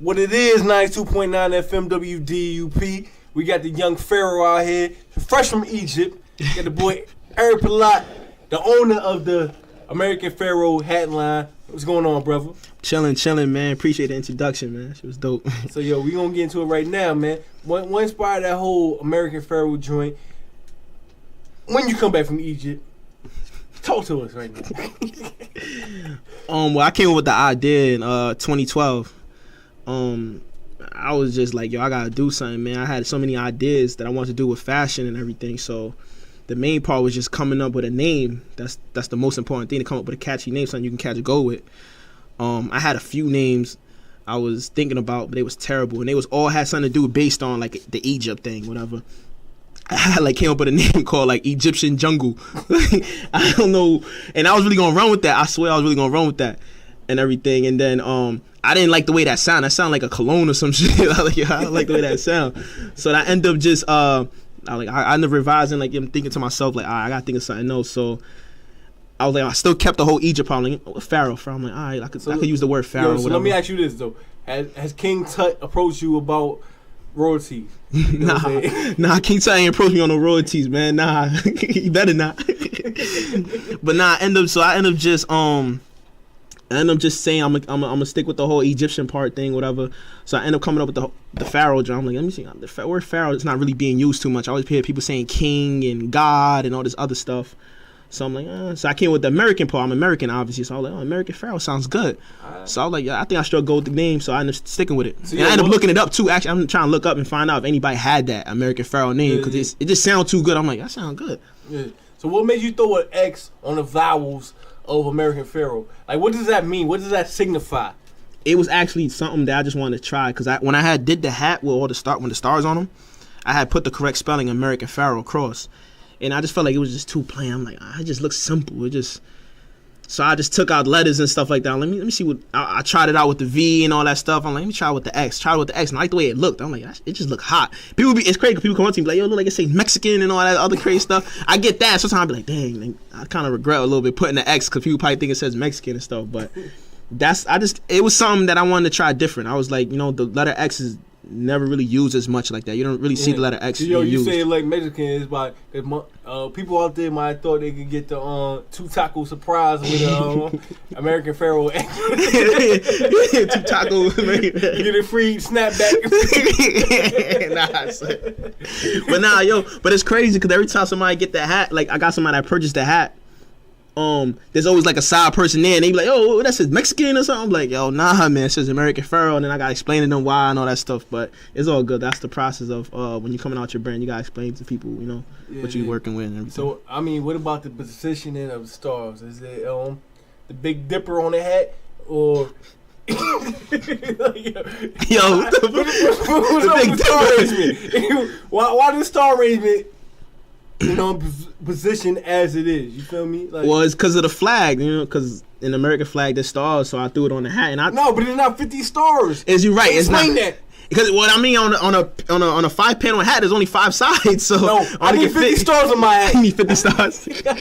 What it is, 92.9 FM WDUP. We got the young Pharoah out here, fresh from Egypt. Got the boy Eric Pellot, the owner of the American Pharoah hat line. What's going on, brother? Chilling, man. Appreciate the introduction, man. She was dope. So, yo, we gonna get into it right now, man. What inspired that whole American Pharoah joint? When you come back from Egypt, talk to us right now. Well, I came up with the idea in 2012. I was just like, yo, I gotta do something, man. I had so many ideas that I wanted to do with fashion and everything. So the main part was just coming up with a name. That's the most important thing, to come up with a catchy name, something you can catch a go with. I had a few names I was thinking about, but they was terrible, and they was all had something to do based on like the Egypt thing, whatever. I came up with a name called like Egyptian Jungle. I don't know, and I was really gonna run with that. I swear I was really gonna run with that and everything. And then I didn't like the way that sounded. That sounded like a cologne or some shit. I don't like the way that sound. So I ended up just I ended up revising. Like, I'm thinking to myself like, I gotta think of something else. So I was like, I still kept the whole Egypt part. Like, Pharaoh. I'm like, all right, I could use the word Pharaoh. So let me ask you this though: Has King Tut approached you about royalties? Nah, King Tut ain't approached me on no royalties, man. Nah, he better not. But nah, I end up just saying I'm gonna stick with the whole Egyptian part thing, whatever. So I end up coming up with the Pharaoh drum. I'm like, let me see, the word Pharaoh is not really being used too much. I always hear people saying king and God and all this other stuff. So I'm like, so I came with the American part. I'm American, obviously. So I was like, American Pharoah sounds good. So I was like, I think I should go with the name. So I ended up sticking with it. So and I ended up looking it up too. Actually, I'm trying to look up and find out if anybody had that American Pharoah name, because it just sounds too good. I'm like, that sounds good. Yeah. So what made you throw an X on the vowels of American Pharoah? Like, what does that mean? What does that signify? It was actually something that I just wanted to try, because when I did the hat with all the stars on them, I had put the correct spelling American Pharoah across. And I just felt like it was just too plain. I'm like, it just looks simple. So I just took out letters and stuff like that. Let me see what I tried it out with the V and all that stuff. I'm like, let me try it with the X. Try it with the X, and I like the way it looked. I'm like, it just looked hot. It's crazy because people come up to me like, yo, look like it say Mexican and all that other crazy stuff. I get that. Sometimes I be like, dang, I kind of regret a little bit putting the X, because people probably think it says Mexican and stuff. But it was something that I wanted to try different. I was like, the letter X is never really used as much like that. You don't really see the letter X. Yo, you say like Mexican is by people out there might have thought they could get the two taco surprise with American Pharoah. Two taco, get a free snapback. But it's crazy because every time somebody get that hat, like I got somebody that purchased the hat. There's always like a side person there, and they be like, "Oh, that says Mexican or something." I'm like, "Yo, nah, man, it says American Pharoah," and then I gotta explain to them why and all that stuff. But it's all good. That's the process of when you're coming out your brand, you gotta explain to people, what you're working with and everything. So, I mean, what about the positioning of stars? Is it the Big Dipper on the hat, or the Big Dipper? Why the star arrangement? Position as it is. You feel me? Like, well, it's because of the flag, because in the American flag there's stars, so I threw it on the hat. No, but it's not 50 stars. Is you right? Explain that. Because what I mean on a 5-panel hat, there's only 5 sides. So no, I need 50 stars on my hat. You need 50 stars. I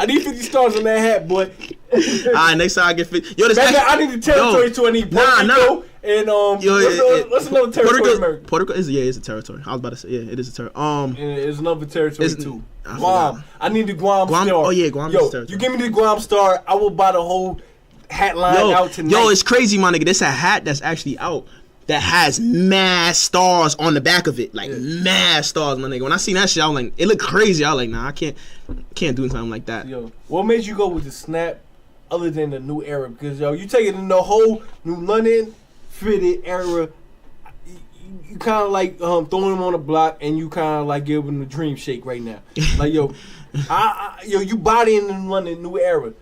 need 50 stars on that hat, boy. All right, next time I get 50. Yo, I need the territory too. I need Puerto Rico and what's another territory in America? Puerto Rico is a territory. I was about to say, it is a territory. And there's another territory too. Guam. I need the Guam star. Oh yeah, Guam is a territory. You give me the Guam star, I will buy the whole hat line out tonight. Yo, it's crazy, my nigga. This a hat that's actually out that has mad stars on the back of it, mad stars, my nigga. When I seen that shit, I was like, it looked crazy. I was like, nah, I can't do something like that. Yo, what made you go with the snap other than the new era? Because you take it in the whole new London fitted era. You kind of like throwing them on the block, and you kind of like give them the dream shake right now. Like you bodying in London new era,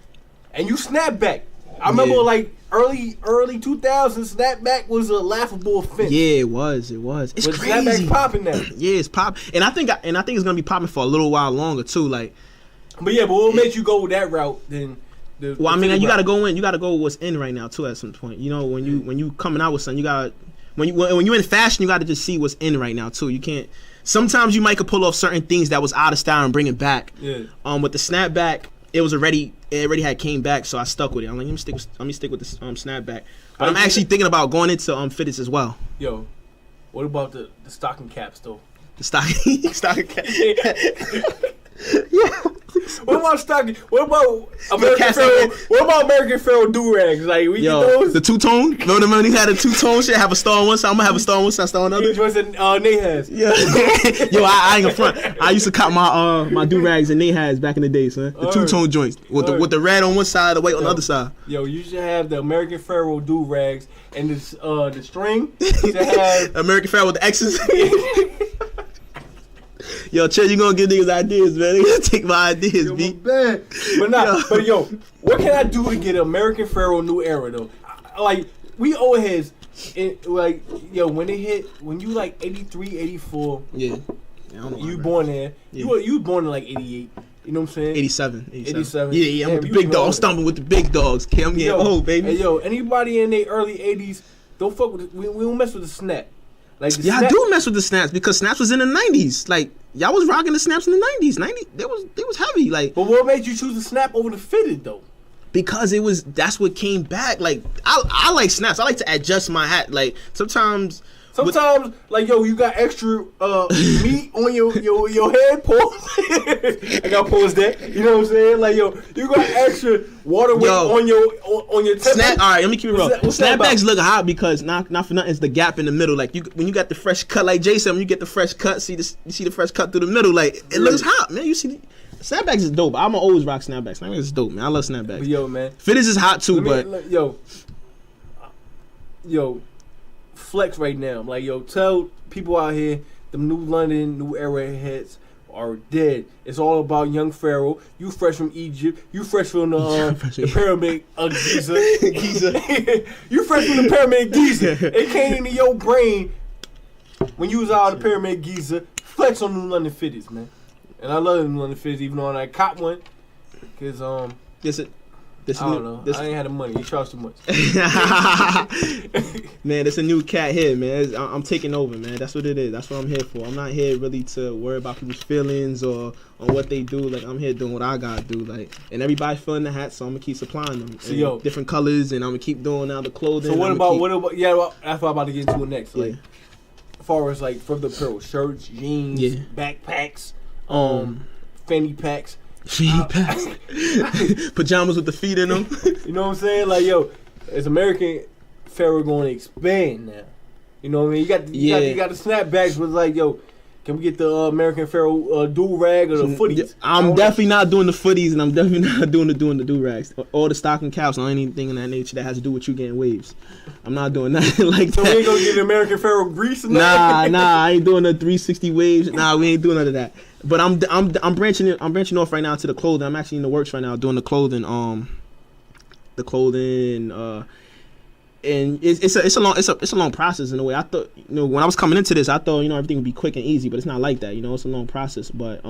and you snap back. I remember like early 2000s, snapback was a laughable offense. Yeah, it was. It's crazy. Snapback's popping now. Yeah, it's popping, and I think it's gonna be popping for a little while longer too. Like, but what made you go with that route then? You gotta go in. You gotta go with what's in right now too. At some point, when you coming out with something, you gotta when you're in fashion, you gotta just see what's in right now too. You can't. Sometimes you might could pull off certain things that was out of style and bring it back. Yeah. With the snapback, it already had came back, so I stuck with it. I'm like, let me stick with the snapback. But I'm actually thinking about going into fitteds as well. Yo, what about the stocking caps though? The stocking cap. Yeah. What about stocking? What about American Pharoah? What about American Pharoah do-rags? Like we get those. The two-tone. Remember when he had a two-tone shit? Have a star on one side. I'm gonna have a star on one side, star on the other. Nate has. Yeah. Yo, I ain't gonna front. I used to cop my do-rags and Nate has back in the day, son. The two-tone joints with the red on one side, the white on the other side. Yo, you should have the American Pharoah do-rags and the string. You should have American Pharoah with the X's. Yo, Chet, you gonna give niggas ideas, man. They gonna take my ideas, yo, B. But what can I do to get American Pharoah new era though? Like we old heads, like yo, when you like 83, 84, yeah, you born there. Yeah. You born in like 88. You know what I'm saying? 87. Yeah. I'm with the big dogs. I'm stomping with the big dogs. Okay, I'm getting old, baby. Hey, yo, anybody in their early 80s, don't fuck with. We don't mess with the snap. Like I do mess with the snaps because snaps was in the 90s. Like y'all was rocking the snaps in the 90s. They was heavy. Like, but what made you choose the snap over the fitted though? Because that's what came back. Like I like snaps. I like to adjust my hat. Like sometimes like yo, you got extra meat on your head. Pause. I got pause that. You know what I'm saying? Like yo, you got extra water weight on your temple. Snap. All right, let me keep it real. Snapbacks look hot because not for nothing. It's the gap in the middle. Like when you got the fresh cut, like Jason, when you get the fresh cut, you see the fresh cut through the middle. Like it looks hot, man. You see. Snapbacks is dope. I'ma always rock snapbacks. Snapbacks is dope, man. I love snapbacks. But yo, man. Fitteds is hot too, yo, flex right now. I'm like, yo, tell people out here, them new London, new era heads are dead. It's all about young Pharoah. You fresh from Egypt. You fresh from the pyramid of Giza. You fresh from the pyramid Giza. It came into your brain when you was out of the pyramid Giza. Flex on new London fitteds, man. And I love them London fitteds, even though I cop one, cause I don't know. I ain't had the money. You charge too much. Man, it's a new cat here, man. I'm taking over, man. That's what it is. That's what I'm here for. I'm not here really to worry about people's feelings or on what they do. Like I'm here doing what I gotta do. Like, and everybody's feeling the hats, so I'm gonna keep supplying them. So different colors, and I'm gonna keep doing now the clothing. So what about? Yeah, that's what I'm about to get into next. Like, as far as like from the apparel, shirts, jeans, backpacks. Fanny packs. Pajamas with the feet in them. You know what I'm saying? Like, yo, is American Pharoah going to expand now? You know what I mean? You got the snapbacks, but like, yo, can we get the American Pharoah do-rag or the footies? I'm definitely not doing the footies, and I'm definitely not doing the do-rags or the stocking caps or anything in that nature that has to do with you getting waves. I'm not doing nothing like that. So we ain't gonna get American Pharoah grease? Nah, I ain't doing the 360 waves. Nah, we ain't doing none of that. But I'm branching off right now to the clothing. I'm actually in the works right now doing the clothing. And it's a long process in a way. I thought, when I was coming into this, I thought, everything would be quick and easy, but it's not like that. It's a long process. But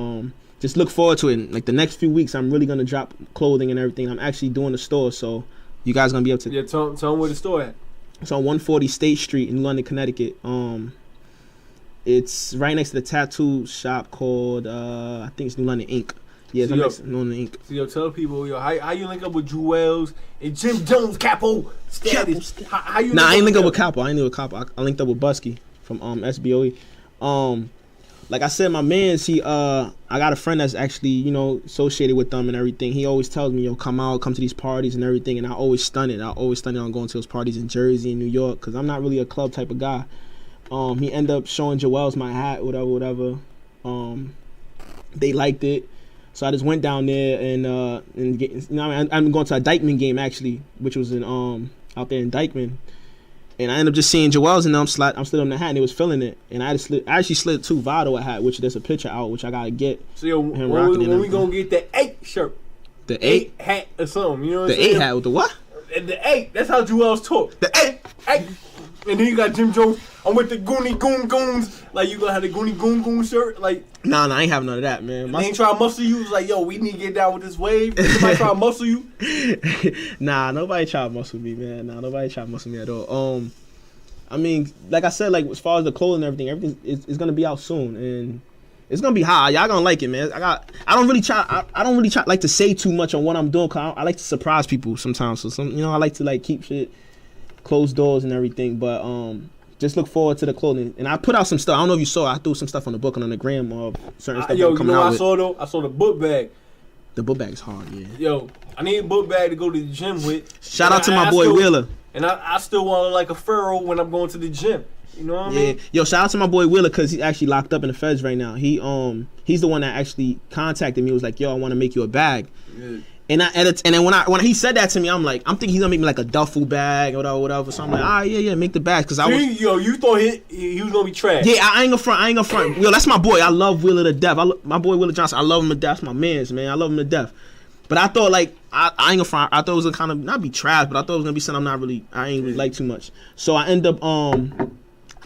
just look forward to it. And, like the next few weeks, I'm really gonna drop clothing and everything. I'm actually doing the store, so you guys gonna be able to. Yeah, tell them where the store at. It's on 140 State Street in London, Connecticut. It's right next to the tattoo shop called I think it's New London Inc. Yeah, so next to New London Inc. So tell people, how you link up with Jewels and Jim Jones Capo status? How you? Nah, I ain't link up with Capo. I linked up with Busky from SBOE. Like I said, my man, I got a friend that's actually, associated with them and everything. He always tells me, come to these parties and everything, and I always stun it. On going to those parties in Jersey and New York, because I'm not really a club type of guy. He ended up showing Joel's my hat, whatever. They liked it, so I just went down there and I'm going to a Dykeman game actually, which was in out there in Dykeman, and I ended up just seeing Joel's and I'm slid on the hat and they was feeling it, and I actually slid 2 Vado a hat, which there's a picture out which I gotta get. So when we gonna get the 8 shirt, the 8 hat or something, you know what I'm saying? The 8 hat with the what? The 8. That's how Joel's talk. The 8. And then you got Jim Jones. I'm with the Goonie Goons. Like, you gonna have the Goonie Goon shirt? Like, nah, I ain't having none of that, man. They ain't trying to muscle you. It's like, yo, we need to get down with this wave. Somebody trying to muscle you? Nah, nobody trying to muscle me, man. Nah, nobody trying to muscle me at all. I mean, like I said, like as far as the clothing and everything is gonna be out soon, and It's gonna be high. Y'all gonna like it, man. I don't really try like to say too much on what I'm doing, cause I like to surprise people sometimes. So I like to like keep shit closed doors and everything. But just look forward to the clothing. And I put out some stuff. I don't know if you saw. I threw some stuff on the book and on the gram of certain stuff. Yo, coming out I saw though? I saw the book bag. The book bag is hard, yeah. Yo, I need a book bag to go to the gym with. Shout out to my boy Wheeler. And I still want to look like a Pharoah when I'm going to the gym. You know what I mean? Yo, shout out to my boy Wheeler because he's actually locked up in the feds right now. He's the one that actually contacted me. He was like, yo, I want to make you a bag. Yeah. And then when he said that to me, I'm thinking he's gonna make me like a duffel bag or whatever. So I'm like, all right, yeah, make the bag. Cause you thought he was gonna be trash. Yeah, I ain't gonna front. Yo, that's my boy. I love Wheeler to death. My boy Wheeler Johnson. I love him to death. That's my man's, man. I love him to death. But I thought like I ain't gonna front. I thought it was gonna kind of not be trash, but I thought it was gonna be something I ain't really like too much. So I end up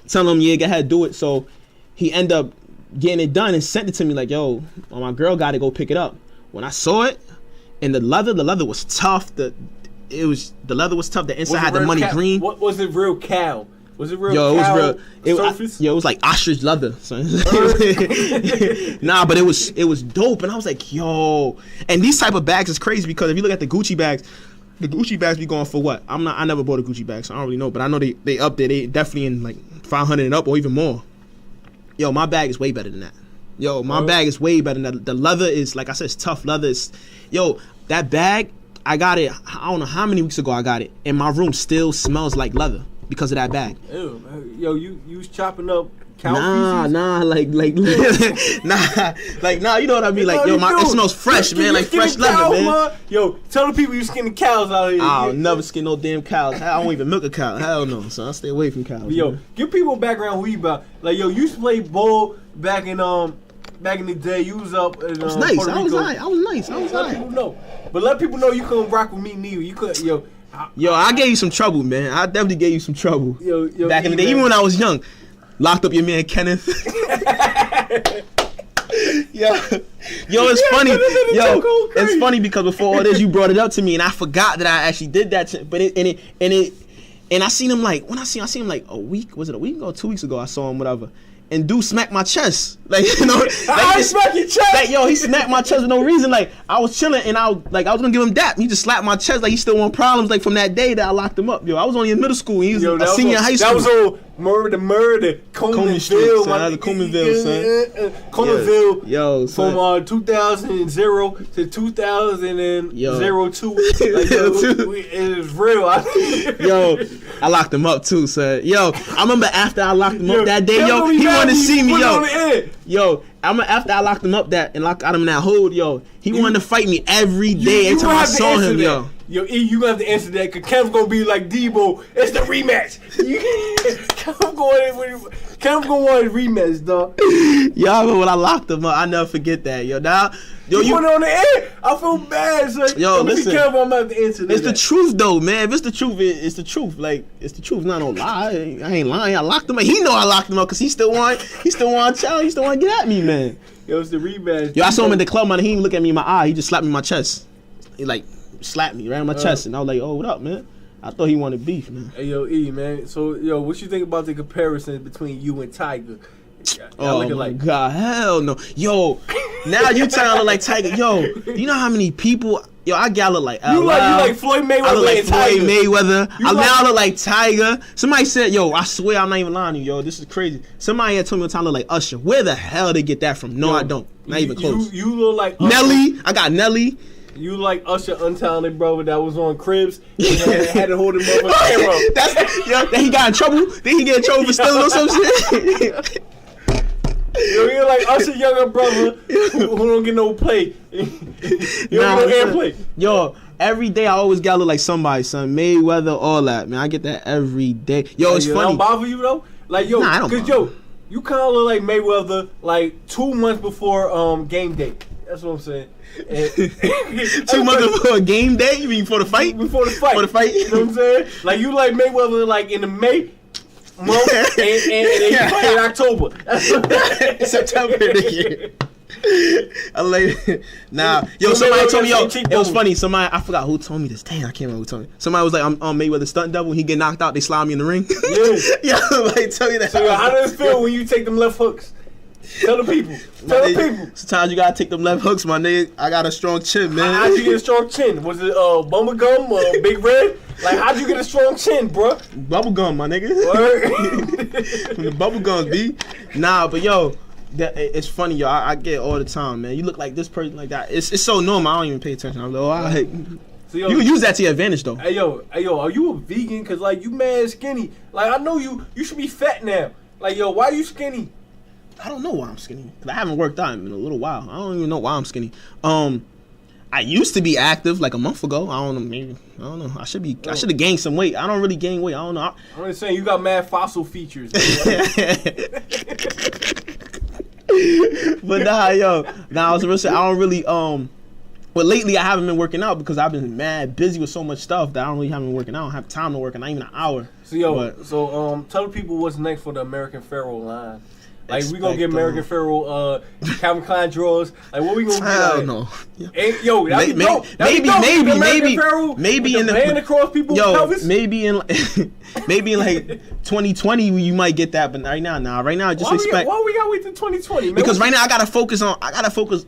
telling him, yeah, go ahead, do it. So he ended up getting it done and sent it to me like, yo, my girl got to go pick it up. When I saw it, and the leather was tough. The leather was tough. The inside had the money green. What was it? Real cow? Was it real? Yo, cow it was real. It was like ostrich leather. Son. Nah, but it was dope, and I was like, yo. And these type of bags is crazy because if you look at the Gucci bags be going for what? I never bought a Gucci bag, so I don't really know. But I know they up there. They definitely in like 500 and up or even more. Yo, my bag is way better than that. Yo, my bag is way better than that. The leather is, like I said, it's tough leather. Yo, that bag, I got it, I don't know how many weeks ago I got it, and my room still smells like leather because of that bag. Ew, yo, you was chopping up cow Nah, feces? nah, you know what I mean? Like, yo, it smells fresh, man, like fresh leather, man. Yo, tell the people you skinning cows out here. I'll never skin no damn cows. I don't even milk a cow. Hell no, so I stay away from cows. Yo, man. give people a background who you about. Like, yo, you used to play ball back in the day. You was up in Puerto Rico. I was nice. Let people know. But let people know you couldn't rock with me neither. You could, yo. I gave you some trouble, man. I definitely gave you some trouble. Yo, back in the day, even when I was young. Locked up your man Kenneth. Yo, it's funny. Yo, it's funny because before all this, you brought it up to me, and I forgot that I actually did that. And I seen him like when I seen him like a week. Was it a week ago? 2 weeks ago? I saw him, whatever. And dude smacked my chest. Like, you know, I smacked your chest. Like, yo, he smacked my chest for no reason. Like, I was chilling and I was gonna give him dap. He just slapped my chest like he still want problems. Like from that day that I locked him up. Yo, I was only in middle school. And he was a senior in high school. That was all murder. Colemanville, son. Colemanville. Yo, son. From 2000 to 2002. Like, it is real. Yo, I locked him up too, son. Yo, I remember after I locked him up that day, yo, he wanted to see me, yo. After I locked him up and got him in that hold, yo, he wanted to fight me every day. Every time I saw him, yo. Yo, E, you gonna have to answer that, because Kev's gonna be like Debo. It's the rematch. Kev's gonna want a rematch, dog. Yo, but when I locked him up, I never forget that, yo. Now, yo, you put it on the air. I feel bad, son. Yo, listen. Kev, I'm about to answer that. It's the truth, though, man. If it's the truth, it's the truth. Like, it's the truth. Not no lie. I ain't lying. I locked him up. He know I locked him up because he still want to challenge. He still want to get at me, man. Yo, it's the rematch. Yo, I saw him in the club, man. He didn't look at me in my eye. He just slapped me in my chest. He like slapped me right on my chest, and I was like, "Oh, what up, man?" I thought he wanted beef, man. Hey, yo, E, man. So, yo, what you think about the comparison between you and Tiger? Oh my God, hell no. Yo, now you trying to look like Tiger. Yo, you know how many people? Yo, I gotta look like you like Floyd Mayweather. I look like Floyd Mayweather. Now I look like Tiger. Somebody said, yo, I swear I'm not even lying to you, yo. This is crazy. Somebody had told me one time I look like Usher. Where the hell they get that from? No, I don't. Not even close. You look like Usher. Nelly. I got Nelly. You like Usher, untalented brother that was on Cribs and had to hold him up on camera. Then he got in trouble. Then he get in trouble for stealing or some shit. Yo, you're like Usher, younger brother who don't get no play. You don't get no airplay. Yo, every day I always gotta look like somebody, son. Mayweather, all that, man. I get that every day. Yo, it's funny. Don't bother you though? Like, yo, cause yo, you kind of look like Mayweather like 2 months before game day. That's what I'm saying. 2 months before game day? You mean before the fight? Before the fight. Before the fight. You know what I'm saying? Like, you like Mayweather like in the May month and you fight in October. September this year. I like it. Nah, yo, somebody told me, yo, it was funny. Somebody, I forgot who told me this. Dang, I can't remember who told me. Somebody was like, I'm Mayweather stunt double. He get knocked out, they slide me in the ring. Yeah. Yeah, like, tell you that. So, how does it feel when you take them left hooks? Tell the people. Tell the people. Sometimes you gotta take them left hooks, my nigga. I got a strong chin, man. How'd you get a strong chin? Was it bubble gum or Big Red? Like, how'd you get a strong chin, bro? Bubble gum, my nigga. From the bubble gums, B. Nah, but yo, it's funny, yo. I get it all the time, man. You look like this person, like that. It's so normal. I don't even pay attention. I'm like, oh, all right. So, yo, you can use that to your advantage, though. Hey, yo, are you a vegan? Cause like you mad skinny. Like I know you should be fat now. Like yo, why are you skinny? I don't know why I'm skinny. Cause I haven't worked out in a little while. I don't even know why I'm skinny. I used to be active like a month ago. I don't know, maybe. I don't know. I should have gained some weight. I don't really gain weight. I don't know. I'm just saying you got mad fossil features. But I was gonna say I don't really but lately I haven't been working out because I've been mad busy with so much stuff that I don't really haven't been working out. I don't have time to work in not even an hour. So tell the people what's next for the American Pharoah line. Like we gonna get American Pharoah Calvin Klein drawers. Like what we gonna get? I don't know. Hey, yo, maybe in the man across people's pelvis. Maybe in like 2020 you might get that, but right now, just expect. Why we gotta wait till 2020? Man? Because right now I gotta focus.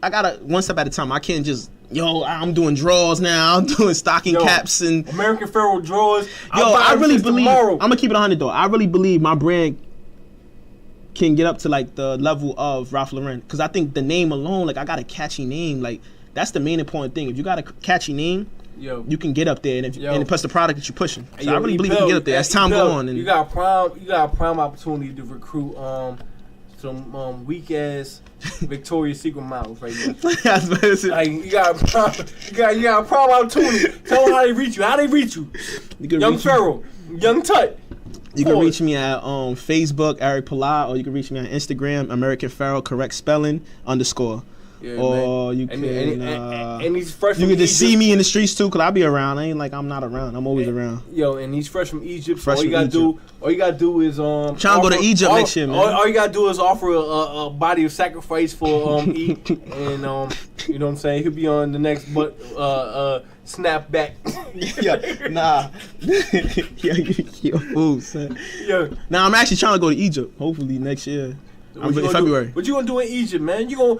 I gotta one step at a time. I can't just. Yo, I'm doing draws now. I'm doing stocking caps and American Pharoah drawers. I really believe. I'm gonna keep it 100 though. I really believe my brand can get up to like the level of Ralph Lauren, because I think the name alone, like I got a catchy name, like that's the main important thing. If you got a catchy name, you can get up there, and plus the product that you're pushing. So I really believe you can get up there as time goes on. And you got a prime opportunity to recruit some weak ass Victoria's Secret models right now. Like you got a prime opportunity. Tell them how they reach you. How they reach you? Young Pharoah, Young Tut. You can reach me at Facebook, Eric Pellot, or you can reach me on Instagram, American Pharoah, correct spelling, _. Yeah, or man. you can and he's fresh you from can just Egypt. See me in the streets too, cause I be around. I ain't like I'm not around. I'm always around. Yo, and he's fresh from Egypt. Fresh all you gotta do is trying to go to Egypt next year, man. All you gotta do is offer a body of sacrifice for eat, and you know what I'm saying. He'll be on the next snapback. You're a fool, son. Yeah. Now I'm actually trying to go to Egypt. Hopefully next year. I'm in February. What you gonna do in Egypt, man? You gonna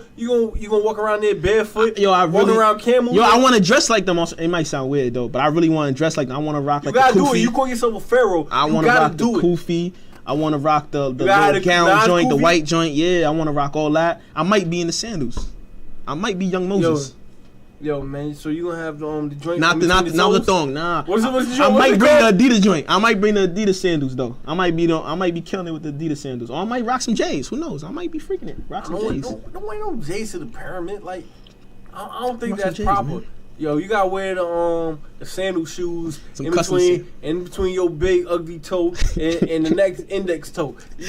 walk around there barefoot? Walking around camels? Yo, I want to dress like them. Also, it might sound weird though, but I really want to dress like them. I want to rock like the kufi. You gotta do it. You call yourself a pharaoh. I want to rock the kufi. I want to rock the little gown joint, the white joint. Yeah, I want to rock all that. I might be in the sandals. I might be Young Moses. Yo, man, so you gonna have the joint? Not the thong, nah. What's the joint? I might bring the Adidas joint. I might bring the Adidas sandals though. I might be killing it with the Adidas sandals. Or I might rock some J's. Who knows? I might be freaking it. Rock some J's. Don't wear no J's to the pyramid. Like I don't think that's J's, proper. Man. Yo, you gotta wear the sandal shoes in between your big ugly toe and the next index toe. You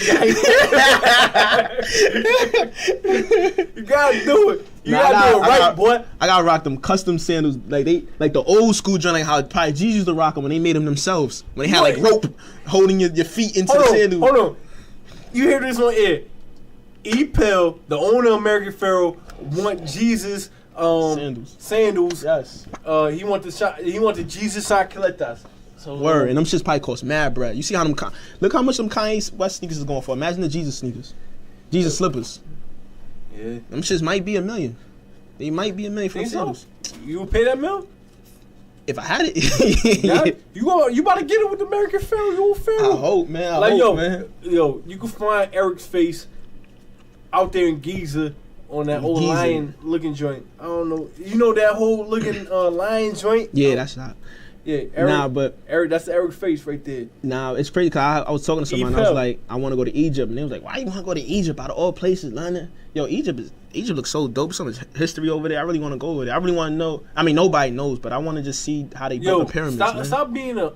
gotta do it. You gotta do it right, boy. I gotta rock them custom sandals, like the old school joint, like how probably G's used to rock them when they made them themselves. When they had like rope holding your feet into the sandals. Hold on, you hear this on air? Pell, the owner of American Pharoah, want Jesus. Sandals. Yes. He want the Jesus Sakiletas. So word, and them shits probably cost mad bread. You see how look how much them Kanye West sneakers is going for. Imagine the Jesus sneakers, Jesus slippers. Yeah. Them shits might be $1 million. They might be $1 million for the sandals. You would pay that $1 million? If I had it. Yeah. You about to get it with the American Pharoah, you old Pharoah. I hope, man. Man. Yo, you can find Eric's face out there in Giza. On that old lion looking joint. I don't know. You know that whole looking lion joint? Yeah, that's not. Yeah, Eric, that's Eric's face right there. Nah, it's crazy because I was talking to someone and I was like, I want to go to Egypt. And they was like, why you want to go to Egypt out of all places, London? Yo, Egypt looks so dope. So much history over there. I really want to go over there. I really want to know. I mean, nobody knows, but I want to just see how they built the pyramids. Stop being a